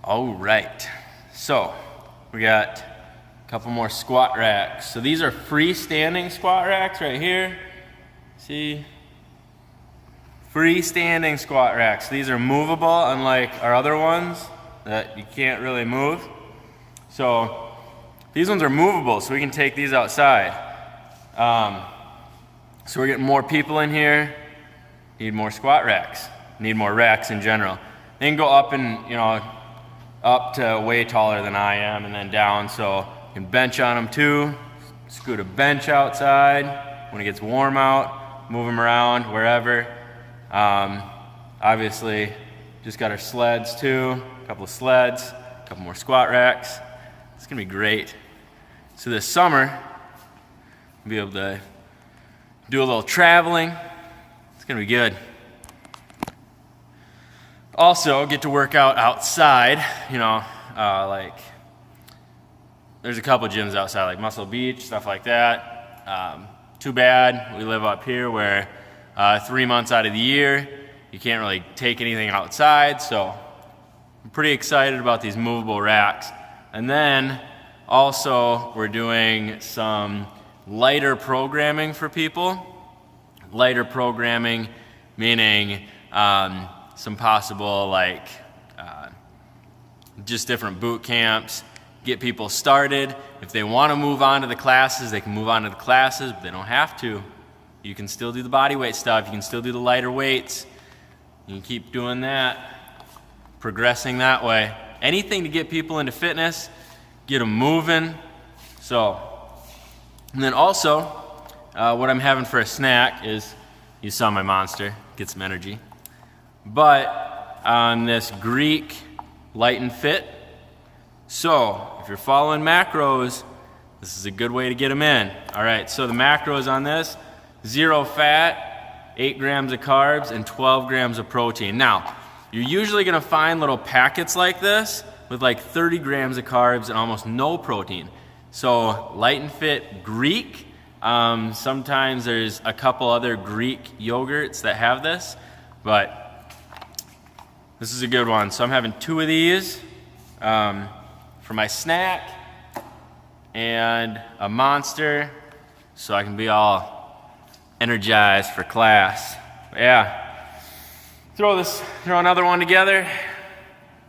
All right, so we got a couple more squat racks. So these are freestanding squat racks right here. See? Freestanding squat racks. These are movable, unlike our other ones that you can't really move. So these ones are movable, so we can take these outside. So we're getting more people in here. Need more squat racks. Need more racks in general. They can go up and, up to way taller than I am and then down, so you can bench on them too. Scoot a bench outside when it gets warm out, move them around wherever. Obviously, just got our sleds too, a couple of sleds, a couple more squat racks. It's gonna be great. So this summer, we'll be able to do a little traveling. It's gonna be good. Also, get to work out outside, like there's a couple gyms outside, like Muscle Beach, stuff like that. Too bad we live up here where 3 months out of the year, you can't really take anything outside, so I'm pretty excited about these movable racks. And then also we're doing some lighter programming for people. Lighter programming meaning some possible just different boot camps, get people started. If they want to move on to the classes, they can move on to the classes, but they don't have to. You can still do the body weight stuff. You can still do the lighter weights. You can keep doing that, progressing that way. Anything to get people into fitness, get them moving. So, and then also, what I'm having for a snack is, you saw my monster, get some energy. But on this Greek Light and Fit. So if you're following macros, this is a good way to get them in. All right, so the macros on this, 0 fat, 8 grams of carbs, and 12 grams of protein. Now, you're usually gonna find little packets like this with like 30 grams of carbs and almost no protein. So Light and Fit Greek, sometimes there's a couple other Greek yogurts that have this, but this is a good one. So I'm having 2 of these for my snack and a Monster so I can be all energized for class. But yeah, throw another one together,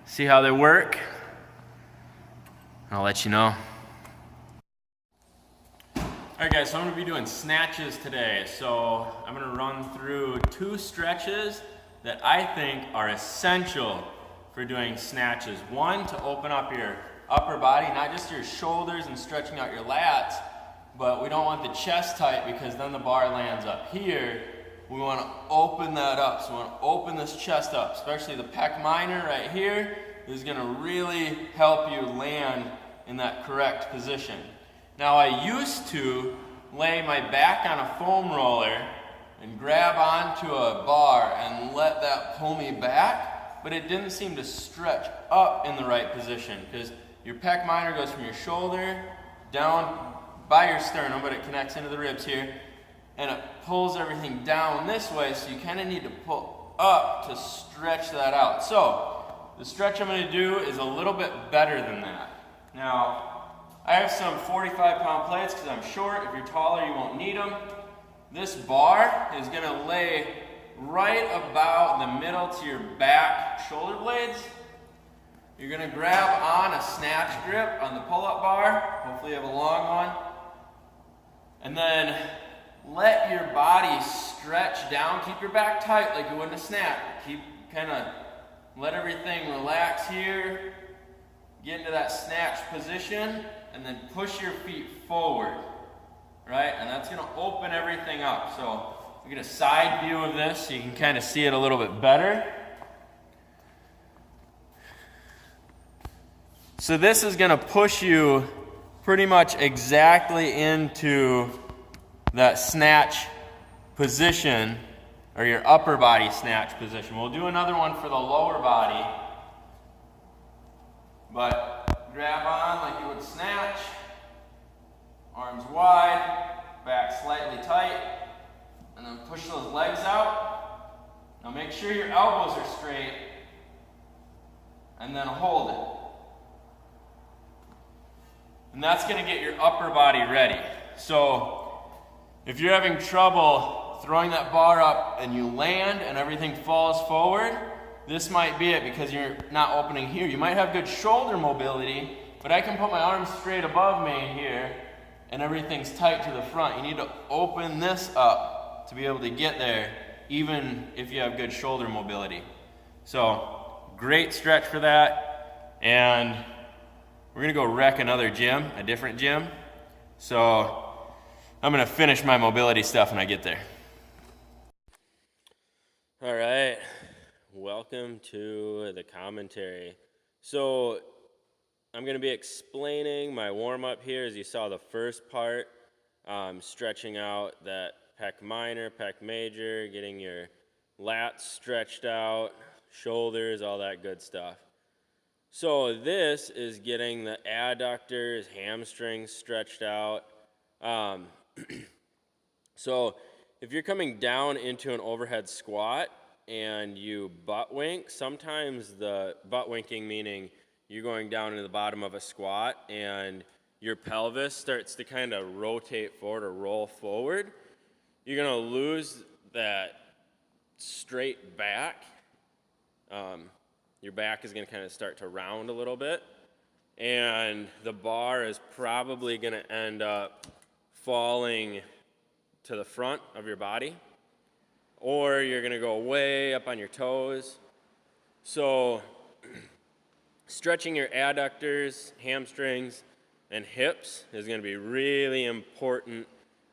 see how they work. I'll let you know. Alright guys, so I'm going to be doing snatches today. So I'm going to run through 2 stretches that I think are essential for doing snatches. One, to open up your upper body, not just your shoulders and stretching out your lats, but we don't want the chest tight because then the bar lands up here. We want to open that up. So we want to open this chest up, especially the pec minor right here is going to really help you land in that correct position. Now I used to lay my back on a foam roller and grab onto a bar and let that pull me back, but it didn't seem to stretch up in the right position because your pec minor goes from your shoulder down by your sternum, but it connects into the ribs here, and it pulls everything down this way, so you kind of need to pull up to stretch that out. So the stretch I'm going to do is a little bit better than that. Now, I have some 45-pound plates because I'm short. If you're taller, you won't need them. This bar is going to lay right about the middle to your back shoulder blades. You're going to grab on a snatch grip on the pull-up bar. Hopefully you have a long one. And then let your body stretch down. Keep your back tight like you would in a snatch. Let everything relax here. Get into that snatch position and then push your feet forward. Right? And that's going to open everything up. So we get a side view of this so you can kind of see it a little bit better. So this is going to push you pretty much exactly into that snatch position, or your upper body snatch position. We'll do another one for the lower body, but grab on like you would snatch. Arms wide, back slightly tight, and then push those legs out. Now make sure your elbows are straight, and then hold it. And that's going to get your upper body ready. So if you're having trouble throwing that bar up and you land and everything falls forward, this might be it because you're not opening here. You might have good shoulder mobility, but I can put my arms straight above me here and everything's tight to the front. You need to open this up to be able to get there, even if you have good shoulder mobility. So great stretch for that. And we're gonna go wreck another gym, a different gym. So I'm gonna finish my mobility stuff when I get there. All right, welcome to the commentary. So I'm gonna be explaining my warm-up here. As you saw the first part, stretching out that pec minor, pec major, getting your lats stretched out, shoulders, all that good stuff. So this is getting the adductors, hamstrings stretched out. So if you're coming down into an overhead squat and you butt wink, sometimes the butt winking meaning you're going down into the bottom of a squat and your pelvis starts to kind of rotate forward or roll forward, you're going to lose that straight back. Your back is going to kind of start to round a little bit, and the bar is probably going to end up falling to the front of your body, or you're going to go way up on your toes. So stretching your adductors, hamstrings, and hips is going to be really important,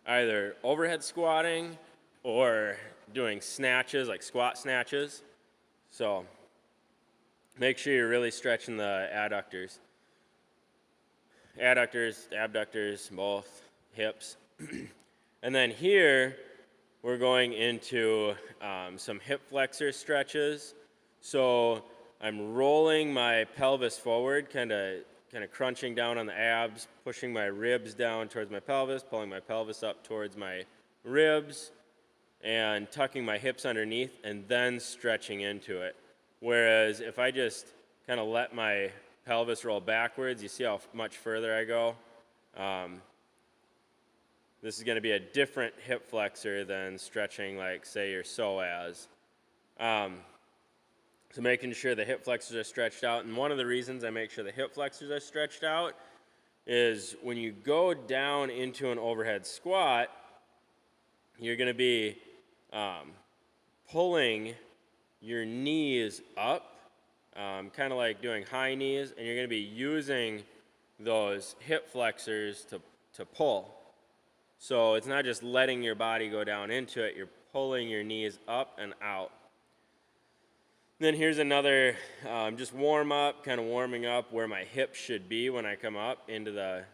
either overhead squatting or doing snatches, like squat snatches. So make sure you're really stretching the adductors. Adductors, abductors, both, hips. And then here, we're going into some hip flexor stretches. So I'm rolling my pelvis forward, kind of crunching down on the abs, pushing my ribs down towards my pelvis, pulling my pelvis up towards my ribs, and tucking my hips underneath, and then stretching into it. Whereas if I just kind of let my pelvis roll backwards, you see how much further I go? This is going to be a different hip flexor than stretching like, say, your psoas. So making sure the hip flexors are stretched out. And one of the reasons I make sure the hip flexors are stretched out is when you go down into an overhead squat, you're going to be pulling your knees up, kind of like doing high knees, and you're going to be using those hip flexors to pull. So it's not just letting your body go down into it, you're pulling your knees up and out. Then here's another just warm up, kind of warming up where my hips should be when I come up into the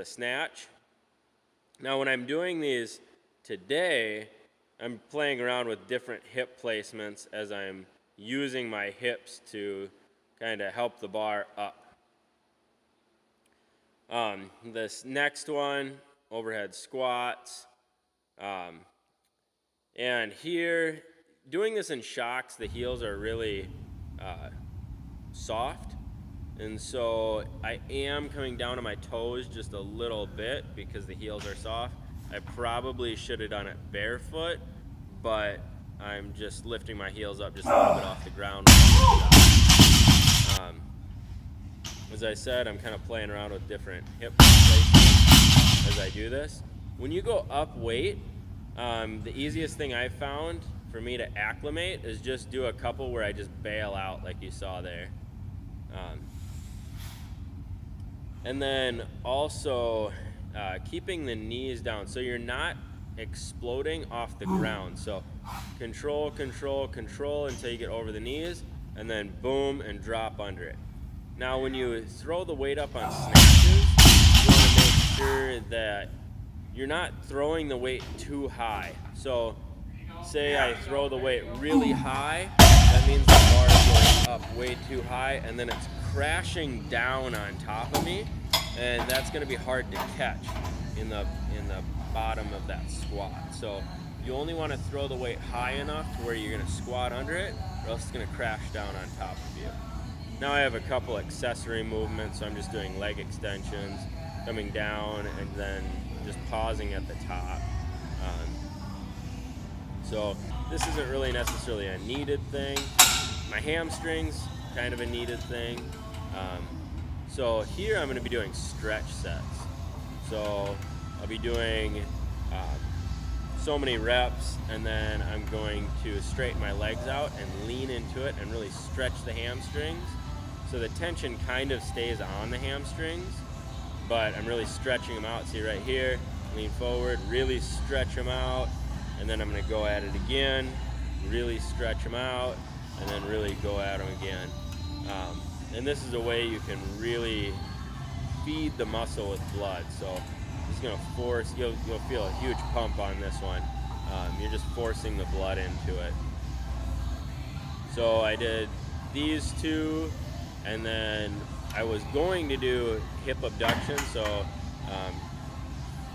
snatch. Now when I'm doing these today, I'm playing around with different hip placements as I'm using my hips to kind of help the bar up. This next one, overhead squats. And here, doing this in shocks, the heels are really soft. And so I am coming down to my toes just a little bit because the heels are soft. I probably should have done it barefoot, but I'm just lifting my heels up just a little bit off the ground. As I said, I'm kind of playing around with different hip placements as I do this. When you go up weight, the easiest thing I've found for me to acclimate is just do a couple where I just bail out like you saw there. And then also keeping the knees down so you're not exploding off the ground. So control, control, control until you get over the knees, and then boom and drop under it. Now when you throw the weight up on snatches, you want to make sure that you're not throwing the weight too high. So say I throw the weight really high, that means the bar is going up way too high, and then it's crashing down on top of me, and that's going to be hard to catch in the bottom of that squat. So you only want to throw the weight high enough to where you're going to squat under it, or else it's going to crash down on top of you. Now I have a couple accessory movements, so I'm just doing leg extensions, coming down, and then just pausing at the top. So this isn't really necessarily a needed thing. My hamstrings, kind of a needed thing. So here I'm going to be doing stretch sets. So I'll be doing so many reps, and then I'm going to straighten my legs out and lean into it and really stretch the hamstrings. So the tension kind of stays on the hamstrings, but I'm really stretching them out. See right here, lean forward, really stretch them out, and then I'm going to go at it again, really stretch them out, and then really go at them again. And this is a way you can really feed the muscle with blood. So it's going to force, you'll feel a huge pump on this one. You're just forcing the blood into it. So I did these two, and then I was going to do hip abduction, so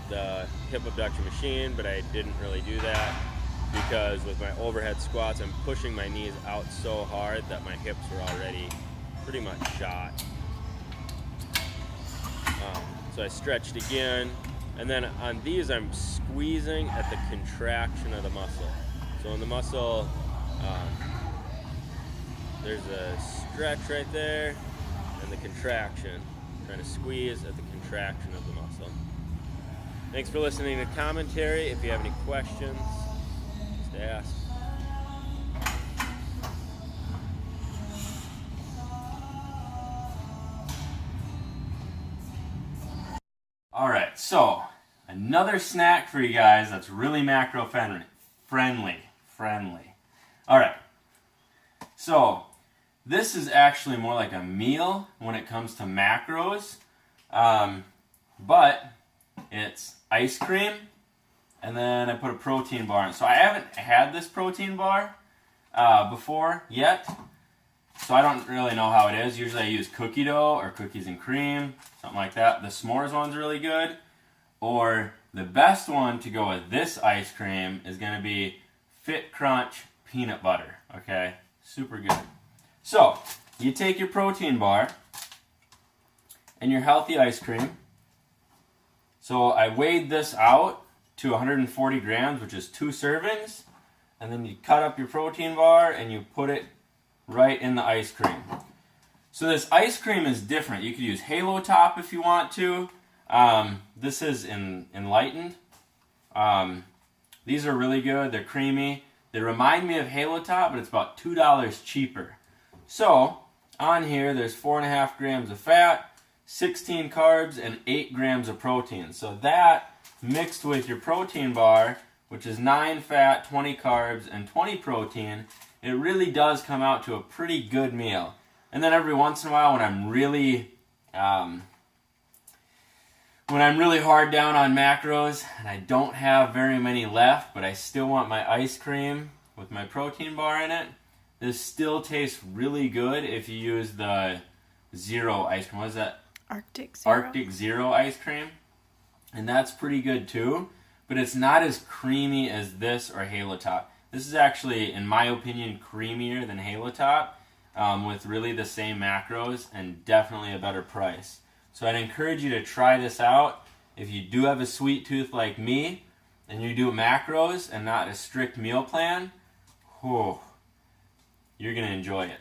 the hip abduction machine, but I didn't really do that because with my overhead squats, I'm pushing my knees out so hard that my hips were already pretty much shot. So I stretched again, and then on these I'm squeezing at the contraction of the muscle. So in the muscle, there's a stretch right there, and the contraction. Trying to squeeze at the contraction of the muscle. Thanks for listening to commentary. If you have any questions, just ask. All right, so another snack for you guys that's really macro friendly. All right, so this is actually more like a meal when it comes to macros, but it's ice cream, and then I put a protein bar in. So I haven't had this protein bar before yet, so I don't really know how it is. Usually I use cookie dough or cookies and cream, something like that. The s'mores one's really good. Or the best one to go with this ice cream is going to be Fit Crunch peanut butter. Okay, super good. So you take your protein bar and your healthy ice cream. So I weighed this out to 140 grams, which is 2 servings. And then you cut up your protein bar and you put it right in the ice cream. So this ice cream is different. You could use Halo Top if you want to. This is Enlightened. These are really good. They're creamy. They remind me of Halo Top, but it's about $2 cheaper. So on here, there's 4.5 grams of fat, 16 carbs, and 8 grams of protein. So that mixed with your protein bar, which is 9 fat, 20 carbs, and 20 protein, it really does come out to a pretty good meal. And then every once in a while, when I'm really hard down on macros and I don't have very many left, but I still want my ice cream with my protein bar in it, this still tastes really good if you use the Zero ice cream. What is that? Arctic Zero. Arctic Zero ice cream. And that's pretty good too, but it's not as creamy as this or Halo Top. This is actually, in my opinion, creamier than Halo Top, with really the same macros and definitely a better price. So I'd encourage you to try this out. If you do have a sweet tooth like me, and you do macros and not a strict meal plan, you're going to enjoy it.